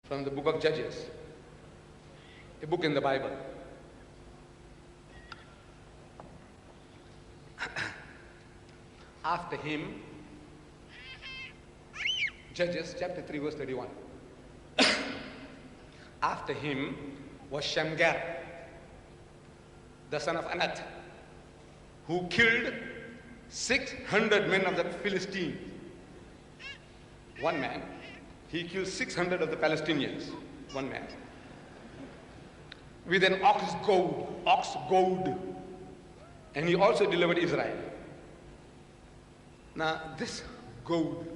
from the book of Judges, a book in the Bible. After him, Judges chapter 3 verse 31. After him was Shamgar, the son of Anath, who killed 600 men of the Philistines. One man, he killed 600 of the Palestinians, one man, with an ox goad, and he also delivered Israel. Now this goad,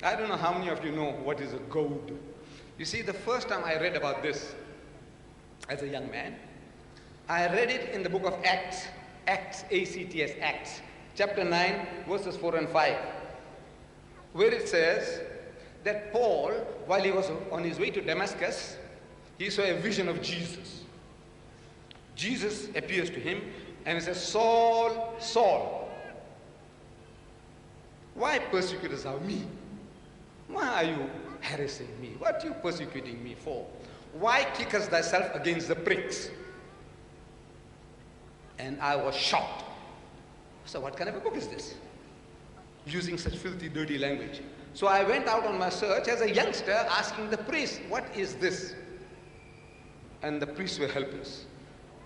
I don't know how many of you know what is a goad. You see, the first time I read about this as a young man, I read it in the book of Acts, A-C-T-S, Acts, chapter 9, verses 4 and 5, where it says that Paul, while he was on his way to Damascus, he saw a vision of Jesus. Jesus appears to him and he says, Saul, Saul, why persecutest thou me? Why are you harassing me? What are you persecuting me for? Why kickest thyself against the pricks? And I was shocked. So what kind of a book is this? Using such filthy, dirty language. So I went out on my search as a youngster asking the priest, what is this? And the priests were helpless.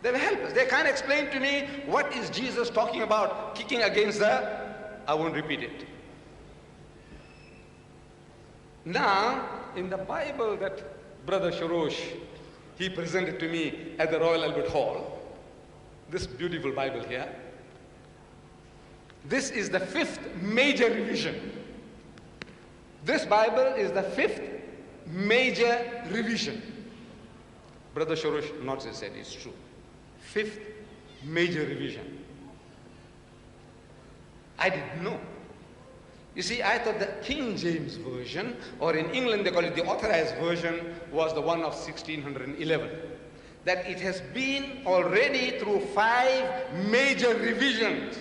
They were helpless. They can't explain to me what is Jesus talking about, kicking against the, I won't repeat it. Now, in the Bible that Brother Sharosh, he presented to me at the Royal Albert Hall, this beautiful Bible here, this is the 5th major revision. This Bible is the 5th major revision. Brother Sharosh nods his head, it's true. 5th major revision. I didn't know. You see, I thought the King James Version, or in England they call it the Authorized Version, was the one of 1611. That it has been already through 5 major revisions,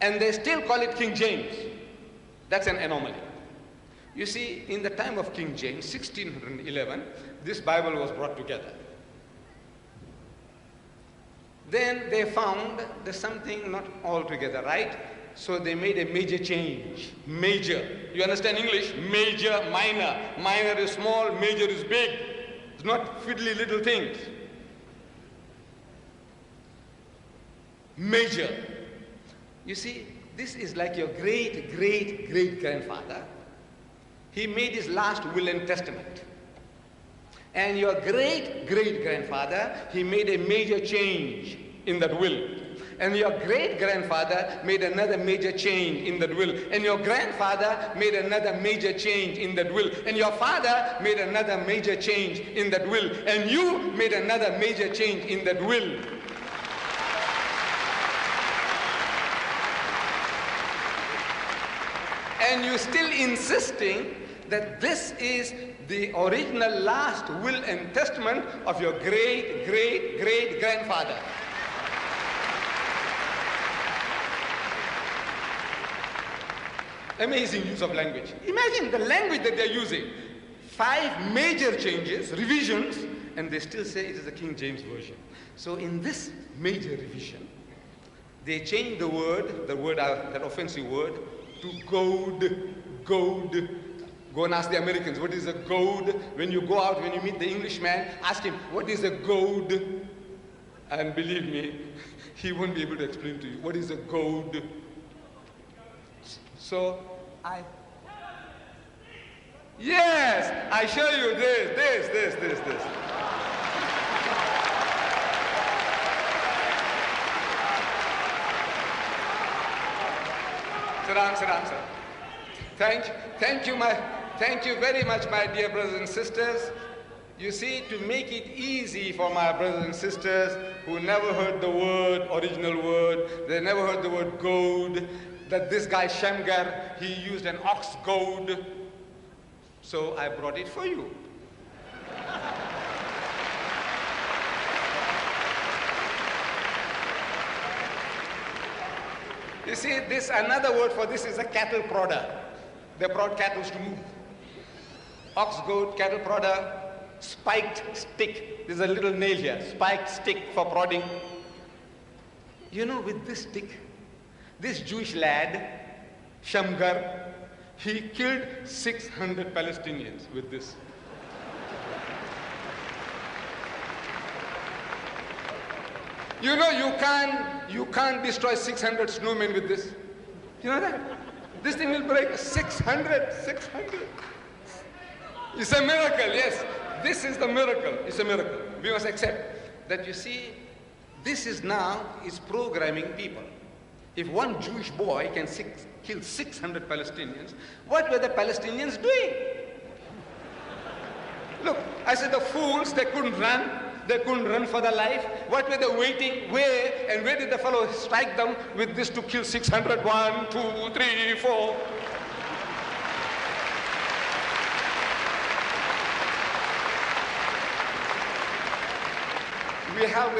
and they still call it King James. That's an anomaly. You see, in the time of King James, 1611, this Bible was brought together. Then they found there's something not altogether right, so they made a major change. Major. You understand English? Major, minor. Minor is small, major is big. It's not fiddly little things. Major. You see, this is like your great-great-great-grandfather. He made his last will and testament. And your great-great-grandfather, he made a major change in that will. And your great-grandfather made another major change in that will. And your grandfather made another major change in that will. And your father made another major change in that will. And you made another major change in that will. And you're still insisting that this is the original last will and testament of your great-great-great-grandfather. Amazing use of language. Imagine the language that they're using. 5 major changes, revisions, and they still say it is the King James Version. So in this major revision, they changed the word, that offensive word, to goad. Go and ask the Americans, what is a goad? When you go out, when you meet the Englishman, ask him, what is a goad? And believe me, he won't be able to explain to you, what is a goad? So yes, I show you this. Sit down. Thank you very much, my dear brothers and sisters. You see, to make it easy for my brothers and sisters who never heard the original word, they never heard the word goad, that this guy Shamgar, he used an ox goad. So I brought it for you. You see, another word for this is a cattle prodder. They prod cattle to move. ox, goat, cattle prodder, spiked stick. There's a little nail here, spiked stick for prodding. You know, with this stick, this Jewish lad, Shamgar, he killed 600 Palestinians with this. You know, you can't destroy 600 snowmen with this. You know that? This thing will break 600. It's a miracle, yes. This is the miracle. It's a miracle. We must accept that, you see, this is programming people. If one Jewish boy can kill 600 Palestinians, what were the Palestinians doing? Look, I said the fools, they couldn't run. They couldn't run for their life. What were they waiting? Where did the fellow strike them with this to kill 600? 1, 2, 3, 4. We have